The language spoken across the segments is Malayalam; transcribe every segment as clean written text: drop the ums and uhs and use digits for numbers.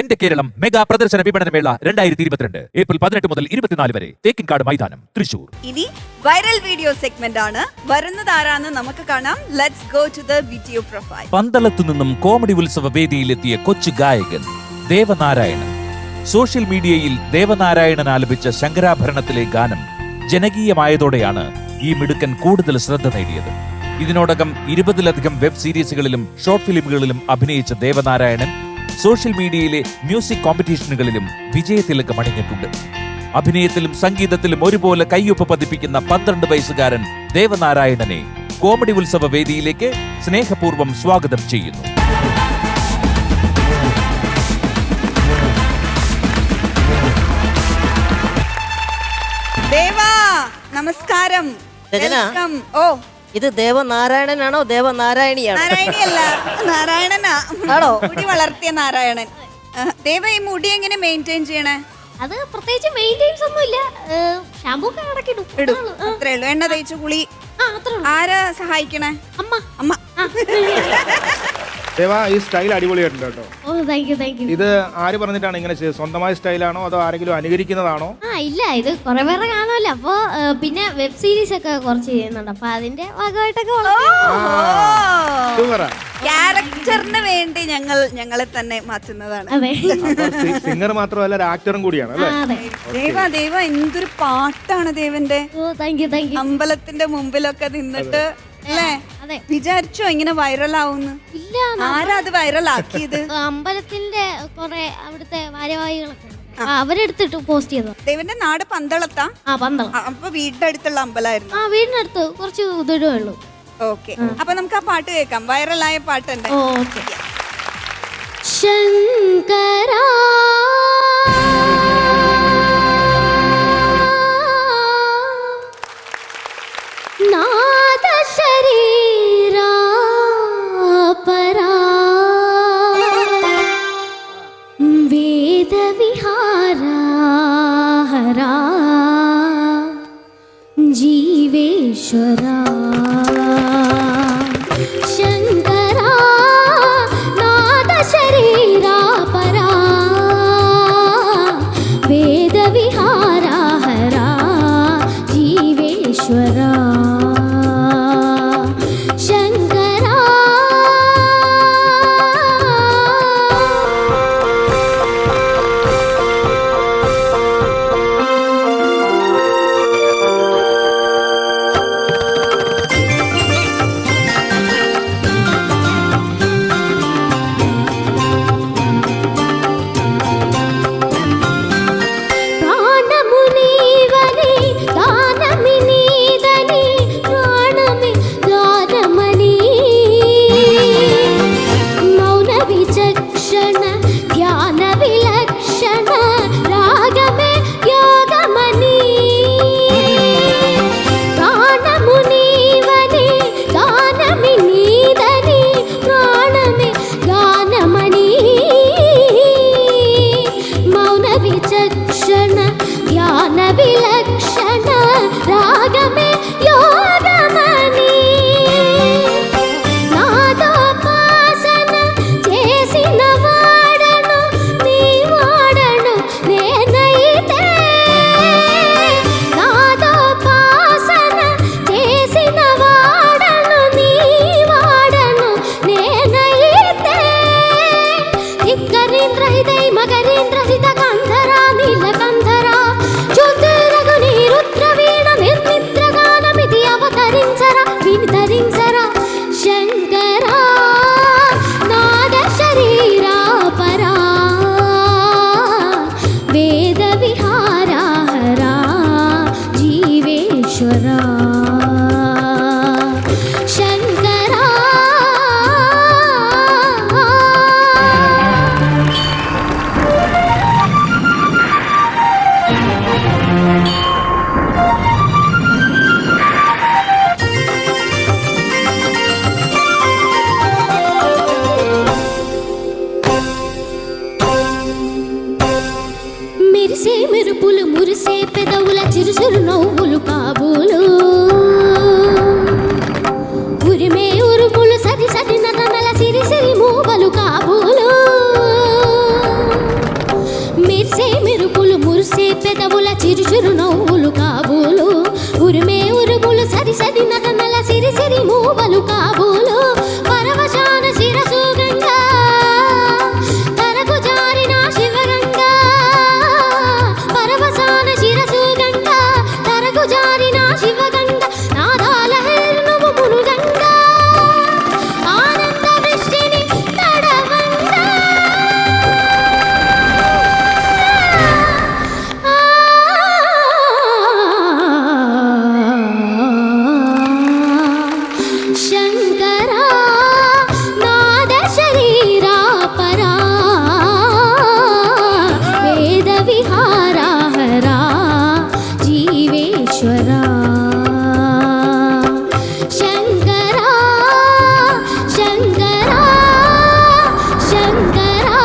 എന്റെ കേരളം മെഗാ പ്രദർശന വിപണനമേള 2022 ഏപ്രിൽ 18 മുതൽ 24 വരെ തേക്കിൻകാട് മൈതാനം തൃശൂർ. ഇനി വൈറൽ വീഡിയോ സെഗ്മെന്റ് ആണ്. വരുന്നത് ആരാന്ന് നമുക്ക് കാണാം. Let's go to the video profile. പന്തളത്തു നിന്നും കോമഡി ഉത്സവ വേദിയിലെത്തിയ കൊച്ചു ഗായകൻ ദേവനാരായണൻ. സോഷ്യൽ മീഡിയയിൽ ദേവനാരായണൻ ആലപിച്ച ശങ്കരാഭരണത്തിലെ ഗാനം ജനകീയമായതോടെയാണ് ഈ മിടുക്കൻ കൂടുതൽ ശ്രദ്ധ നേടിയത്. ഇതിനോടകം 20-ലധികം വെബ് സീരീസുകളിലും ഷോർട്ട് ഫിലിമുകളിലും അഭിനയിച്ച ദേവനാരായണൻ സോഷ്യൽ മീഡിയയിലെ മ്യൂസിക് കോമ്പറ്റീഷനുകളിലും വിജയത്തിലകം അണിഞ്ഞിട്ടുണ്ട്. അഭിനയത്തിലും സംഗീതത്തിലും ഒരുപോലെ കയ്യൊപ്പ് പതിപ്പിക്കുന്ന 12 വയസ്സുകാരൻ ദേവനാരായണനെ കോമഡി ഉത്സവ വേദിയിലേക്ക് സ്നേഹപൂർവ്വം സ്വാഗതം ചെയ്യുന്നു. ദേവാ നമസ്കാരം. വെൽക്കം. ഓ, ഇത് ദേവനാരായണനാണോ ദേവനാരായണിയാണോ? നാരായണിയല്ല, നാരായണനാ. ആണോ? മുടി വളർത്തിയ നാരായണൻ. ദേവ, ഈ മുടി എങ്ങനെ മെയിൻറ്റെയിൻ ചെയ്യണേ? അത് പ്രത്യേകിച്ച് മെയിൻറ്റെയിൻസ് ഒന്നുമില്ല. ഷാമ്പൂ ഒക്കെ ഇടും, അത്രേ ഉള്ളൂ. എണ്ണ തേച്ച് കുളി. ആരാ സഹായിക്കണേ? അമ്മ. അമ്മ. ദേവ, ഈ സ്റ്റൈൽ അടിപൊളിയായിട്ടുണ്ട് കേട്ടോ. ഓ, താങ്ക് യു. ഇത് ആര് പറഞ്ഞിട്ടാണ് ഇങ്ങനെ ചെയ്തത്? സ്വന്തമായ സ്റ്റൈലാണോ അതോ ആരെങ്കിലും അനുകരിക്കുന്നതാണോ? ഇല്ല, ഇത് കുറെ പേരെ കാണുമല്ലോ. അപ്പൊ പിന്നെ വെബ് സീരീസ് ഒക്കെ കുറച്ച് ചെയ്യുന്നുണ്ട്. അപ്പൊ അതിന്റെ ഭാഗമായിട്ടൊക്കെ ക്യാരക്ടറിന് വേണ്ടി ഞങ്ങളെ തന്നെ മാറ്റുന്നതാണ്. അതെ. സിംഗർ മാത്രമല്ല, ഒരു ആക്ടറും കൂടിയാണ് അല്ലേ? ദേവ എന്തൊരു പാട്ടാണ് ദേവന്റെ. ഓ, താങ്ക് യു. അമ്പലത്തിന്റെ മുമ്പിലൊക്കെ നിന്നിട്ട് അല്ലേ? വിചാരിച്ചോ ഇങ്ങനെ വൈറലാവുന്നു? ഇല്ല. ആരാ അത് വൈറലാക്കിയത്? അമ്പലത്തിന്റെ കുറെ അവിടുത്തെ ഭാരവാഹികളൊക്കെ അവരെടുത്തിട്ട് പോസ്റ്റ് ചെയ്തു. ദേവന്റെ നാട് പന്തളത്താ? പന്തളം. അപ്പൊ വീടിന്റെ അടുത്തുള്ള അമ്പലമായിരുന്നു? വീടിനടുത്ത് കുറച്ച് ദൂരമേ ഉള്ളൂ. ഓക്കെ, അപ്പൊ നമുക്ക് ആ പാട്ട് കേൾക്കാം. വൈറലായ പാട്ടുണ്ട്. ഓക്കെ. ശങ്കരാ നാദ ശരീരാ പരാ വേദ വിഹാരാ ഹരാ ജീവേശ്വരാ ശങ്കരാ നാദ ശരീരാ പരാ വേദ വിഹാരാ ഹരാ ജീവേശ്വരാ మెరుపులు మురిసే పెదవుల చిరుచురు నవ్వులు కాబోలు ఉరిమే ఉరుములు సరి సరి నరనల సిరి సిరి మూవలు కాబోలు చిరు చిరు నవ్వులు కాబోలు ఉరిమే ఉరుగులు సరి సరి నటనల సిరి సిరి మూవలు కాబోలు పరవశాన శిరసు గంగా తరకు జారిన శివగంగా పరవశాన శిరసు గంగా తరకు జారిన శివగంగా నాదాల హేరునవు మునుగంగా ఆనంద వృష్టిని తడవంగా శంకరా నాద శరీరా పరా వేద విహారా హరా జీవేశ్వరా శంకరా శంకరా శంకరా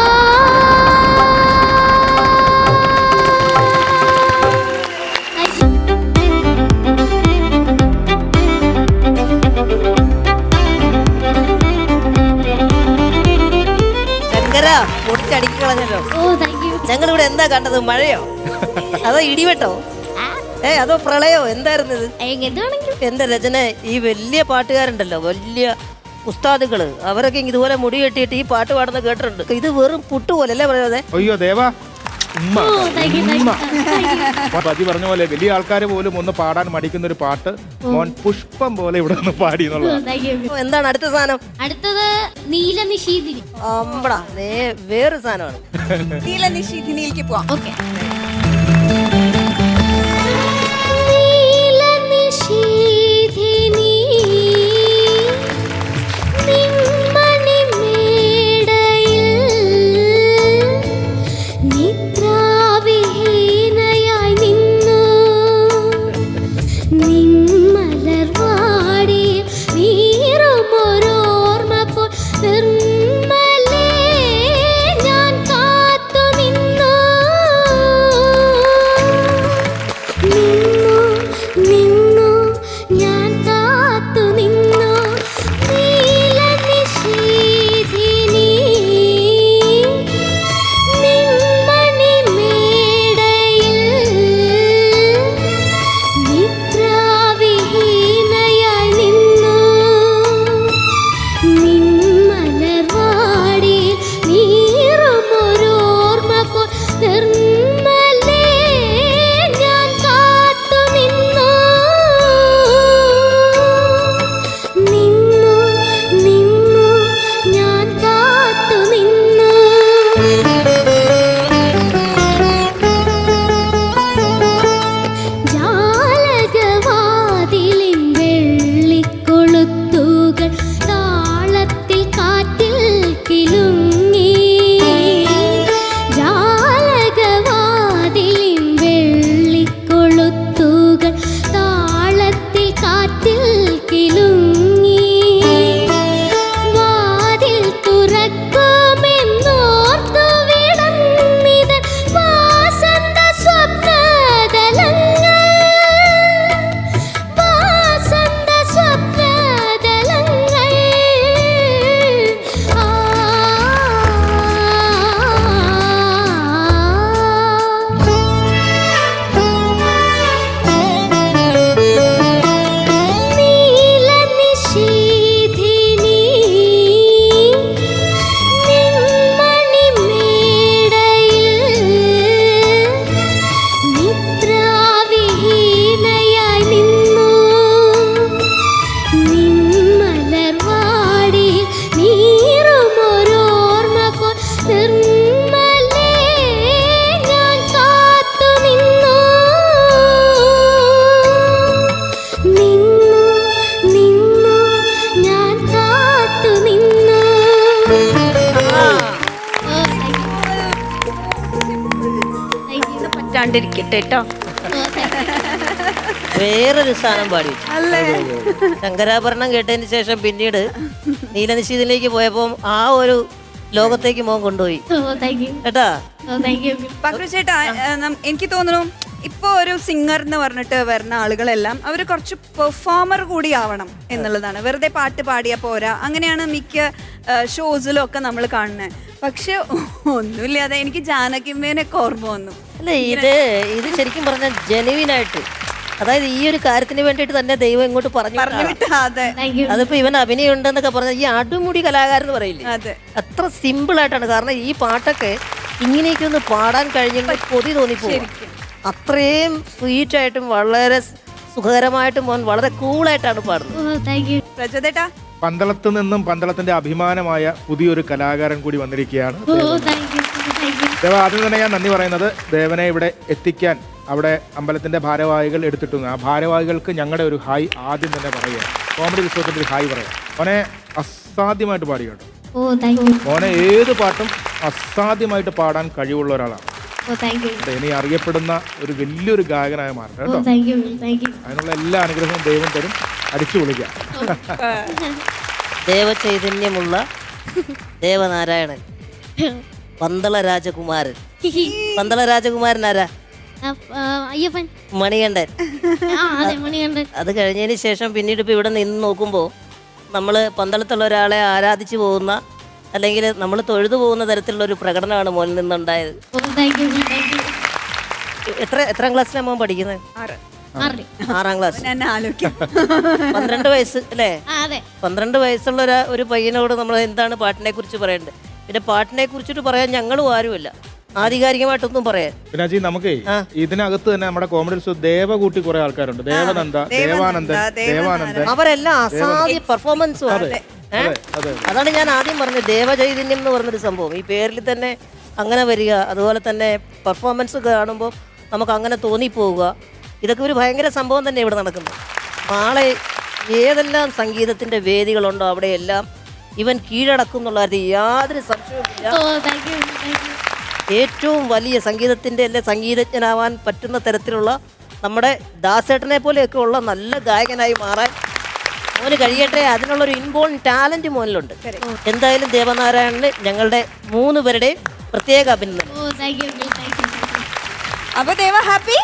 ശങ്കര പൊടിച്ചടുക്കി കളഞ്ഞല്ലോ. ഓ താങ്ക് യു ഞങ്ങളിവിടെ എന്താ കണ്ടത്? മഴയോ അതോ ഇടിവെട്ടോ അതോ പ്രളയോ? എന്തായിരുന്നു ഇത്? എങ്ങനെയാണെങ്കിൽ എന്റെ രചന, ഈ വലിയ പാട്ടുകാരുണ്ടല്ലോ, വലിയ ഉസ്താദുകള്, അവരൊക്കെ ഇതുപോലെ മുടി കെട്ടിയിട്ട് ഈ പാട്ട് പാടുന്ന കേട്ടിട്ടുണ്ട്. ഇത് വെറും പുട്ടുപോലെ അല്ലേ പറയുന്നത്? അയ്യോ ദേവാ, ഉമ്മ ഓ താങ്ക് യു ഉമ്മ. പതി പറഞ്ഞ പോലെ വലിയ ആൾക്കാർ പോലും ഒന്ന് പാടാൻ മടിക്കുന്ന ഒരു പാട്ട് മോൻ പുഷ്പം പോലെ ഇവിടെ ഒന്ന് പാടി എന്നുള്ളതാണ്. താങ്ക് യു അപ്പൊ എന്താണ് അടുത്ത സാധനം? അടുത്തത് നീലനിഷീദിനി അമ്പടാ, വേറെ സാധനമാണ്. നീലനിഷീധിനിയിലേക്ക് പോവാം. ഓക്കെ നീലനിഷീദിനി നിന്മണി മേടയിൽ നിദ്രാവിഹീനയായി നിന്നു നിന്മലർവാടി നീറുമൊരോർമ്മ പോ നിർമ്മലേ ഞാൻ കാത്തു നിന്നു നിന്നു ഞാൻ കാത്തു നിന്നു നീലനിഷീദിനി നിന്മണി മേടയിൽ നിദ്രാവിഹീനയായി നിന്നു നിന്മലർവാടിയിൽ നീറുമൊരോർമ്മ പോ നിർമ്മലേ ഞാൻ കാത്തു നിന്നു ഞാൻ കാത്തു നിന്നു ജാലകവാതിലിൻ വെള്ളിക്കൊളുത്തുകൾ താളത്തിൽ കാറ്റിൽ കിലുങ്ങി ജാലകവാതിലിൻ വെള്ളിക്കൊളുത്തുകൾ താളത്തിൽ കാറ്റിൽ കിലുങ്ങി വാതിൽ തുറക്കുമെന്നോർത്തു വിടന്നിതൻ വാസന്ത സ്വപ്നതലങ്ങൾ വാസന്ത സ്വപ്നതലങ്ങൾ നീലനിഷീദിനി നിന്മണി മേടയിൽ നിദ്രാവിഹീനയായി നിന്നു നിന്മലർവാടിയിൽ നീറുമൊരോർമ്മ പോ നിർമ്മലേ ഞാൻ കാത്തു നിന്നു ഞാൻ കാത്തു നിന്നു പറ്റാണ്ടിരിക്കട്ടെ കേട്ടോ. വേറൊരു സാധനം പാടി. അല്ലേ? ശങ്കരാഭരണം കേട്ടതിന് ശേഷം പിന്നീട് നീലനിശ്ചിതിലേക്ക് പോയപ്പോ ആ ഒരു ലോകത്തേക്ക് മോൻ കൊണ്ടുപോയി താങ്ക് യു കേട്ടാ. താങ്ക് യു പക്രു ചേട്ടാ, എനിക്ക് തോന്നുന്നു ഇപ്പൊ ഒരു സിംഗർ എന്ന് പറഞ്ഞിട്ട് വരുന്ന ആളുകളെല്ലാം അവർ കുറച്ച് പെർഫോമർ കൂടി ആവണം എന്നുള്ളതാണ്. വെറുതെ പാട്ട് പാടിയാ പോരാ, അങ്ങനെയാണ് മിക്ക ഷോസിലും ഒക്കെ നമ്മൾ കാണുന്നത്. പക്ഷെ ഒന്നുമില്ലാതെ എനിക്ക് ജാനകിമ്മേനൊക്കെ ഓർമ്മ വന്നു. അല്ല ഇത് ശരിക്കും പറഞ്ഞാൽ ജെനുവിനായിട്ട്, അതായത് ഈ ഒരു കാര്യത്തിന് വേണ്ടിയിട്ട് തന്നെ ദൈവം ഇങ്ങോട്ട് പറഞ്ഞു പറഞ്ഞിട്ട് അതെ താങ്ക് യു. അതിപ്പോ ഇവൻ അഭിനയം ഉണ്ടെന്നൊക്കെ പറഞ്ഞാൽ ഈ അടിമുടി കലാകാരൻ എന്ന് പറയില്ലേ, അതെ അത്ര സിമ്പിൾ ആയിട്ടാണ്. കാരണം ഈ പാട്ടൊക്കെ ഇങ്ങനെയൊക്കെ ഒന്ന് പാടാൻ കഴിഞ്ഞെങ്കിൽ കൊതി തോന്നിപ്പോകും. അത്രയും സ്വീറ്റ് ആയിട്ടും വളരെ സുഖകരമായിട്ടും മോൻ വളരെ കൂളായിട്ടാണ് പാടുന്നത്. ഓ താങ്ക് യു. പ്രചോദേട്ടാ, പന്തളത്ത് നിന്നും പന്തളത്തിന്റെ അഭിമാനമായ പുതിയൊരു കലാകാരൻ കൂടി വന്നിരിക്കുകയാണ്. Oh thank you. Thank you. Deva, ആദ്യം തന്നെ ഞാൻ നന്ദി പറയുന്നത് ദേവനെ ഇവിടെ എത്തിക്കാൻ അവിടെ അമ്പലത്തിന്റെ ഭാരവാഹികൾ എടുത്തിട്ടുണ്ട്. ആ ഭാരവാഹികൾക്ക് ഞങ്ങളുടെ ഒരു ഹായ് ആദ്യം തന്നെ പറയുക. കോമഡി ഉത്സവത്തിന്റെ ഒരു ഹായ് പറയാം. മോനെ അസാധ്യമായിട്ട് പാടി കേട്ടോ. ഓ താങ്ക് യു. മോനെ ഏത് പാട്ടും അസാധ്യമായിട്ട് പാടാൻ കഴിവുള്ള ഒരാളാണ്. ഓ താങ്ക് യു. ഇനി അറിയപ്പെടുന്ന ഒരു വലിയൊരു ഗായകനായി മാറട്ടെ ഓ കേട്ടോ. Thank you. Thank U. അതിനുള്ള എല്ലാ അനുഗ്രഹവും ദൈവം തരും. അടിച്ചു വിളിക്കാം. ദേവചൈതന്യമുള്ള ദേവനാരായണൻ, പന്തള രാജകുമാരൻ. പന്തള രാജകുമാരൻ ആരാ? അയ്യപ്പൻ. മണികണ്ഠൻ. ആ അതെ, മണികണ്ഠൻ. അത് കഴിഞ്ഞതിന് ശേഷം പിന്നീട് ഇപ്പോൾ ഇവിടെ നിന്ന് നോക്കുമ്പോൾ നമ്മൾ പന്തളത്തുള്ള ഒരാളെ ആരാധിച്ചു പോകുന്ന, അല്ലെങ്കിൽ നമ്മൾ തൊഴുതു പോകുന്ന തരത്തിലുള്ള ഒരു പ്രകടനമാണ് മോനിൽ നിന്നുണ്ടായത്. ഓ താങ്ക് യു. Thank U. എത്രാം ക്ലാസ്സിലാണ് മോൻ പഠിക്കുന്നത്? 6. 6ാം ക്ലാസ്. ഞാൻ ആലോചിക്കാം. 12 വയസ്സ് അല്ലേ? ആ അതെ. 12 വയസ്സുള്ള ഒരു പയ്യനോട് നമ്മൾ എന്താണ് പാട്ടിനെ കുറിച്ച് പറയേണ്ടത്? പിന്നെ പാട്ടിനെ കുറിച്ചിട്ട് പറയാൻ ഞങ്ങളും ആരുമില്ല, ആധികാരികമായിട്ടൊന്നും പറയാൻ. പിന്നെ അജി, നമുക്ക് ഇതിനകത്ത് തന്നെ നമ്മുടെ കോമഡി ഉത്സവം ദേവകൂട്ടി കുറെ ആൾക്കാരുണ്ട്. ദേവനന്ദ, ദേവാനന്ദൻ, ദേവാനന്ദൻ, അവരെല്ലാം അസാധ്യ പെർഫോമൻസും. അതെ. അതാണ് ഞാൻ ആദ്യം പറഞ്ഞത്, ദേവചൈതന്യം എന്ന് പറഞ്ഞൊരു സംഭവം ഈ പേരിൽ തന്നെ അങ്ങനെ വരിക. അതുപോലെ തന്നെ പെർഫോമൻസ് കാണുമ്പോൾ നമുക്ക് അങ്ങനെ തോന്നിപ്പോവുക. ഇതൊക്കെ ഒരു ഭയങ്കര സംഭവം തന്നെ ഇവിടെ നടക്കുന്നത്. നാളെ ഏതെല്ലാം സംഗീതത്തിൻ്റെ വേദികളുണ്ടോ അവിടെയെല്ലാം ഇവൻ കീഴടക്കും എന്നുള്ള കാര്യത്തിൽ യാതൊരു സംശയവുമില്ല. ഓ താങ്ക് യു. Thank U. ഏറ്റവും വലിയ സംഗീതത്തിൻ്റെ അല്ലെ സംഗീതജ്ഞനാവാൻ പറ്റുന്ന തരത്തിലുള്ള നമ്മുടെ ദാസേട്ടനെ പോലെയൊക്കെ ഉള്ള നല്ല ഗായകനായി മാറാൻ മോന് കഴിയട്ടെ. അതിനുള്ളൊരു ഇൻബോൺ ടാലന്റ് മോനിലുണ്ട്. എന്തായാലും ദേവനാരായണന് ഞങ്ങളുടെ 3 പേരുടെയും പ്രത്യേക അഭിനന്ദനം. ഓ താങ്ക് യു. Thank U. അപ്പൊ ദേവ ഹാപ്പി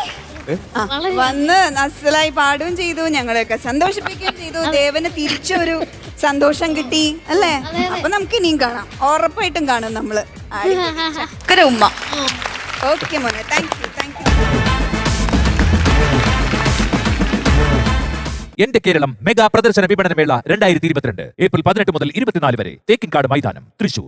വളരെ വന്ന് അസലായി പാടുകയും ചെയ്തു, ഞങ്ങളെയൊക്കെ സന്തോഷിപ്പിക്കുകയും ചെയ്തു. ദേവന് തിരിച്ചൊരു സന്തോഷം കിട്ടി അല്ലേ? അപ്പൊ നമുക്ക് ഇനിയും കാണാം, ഉറപ്പായിട്ടും കാണും നമ്മള്. ഉമ്മ. ഓക്കെ മോനെ, താങ്ക് യു. Thank U. എന്റെ കേരളം മെഗാ പ്രദർശന വിപണനമേള 2022 ഏപ്രിൽ 18 മുതൽ 24 വരെ തേക്കിൻകാട് മൈതാനം, തൃശൂർ.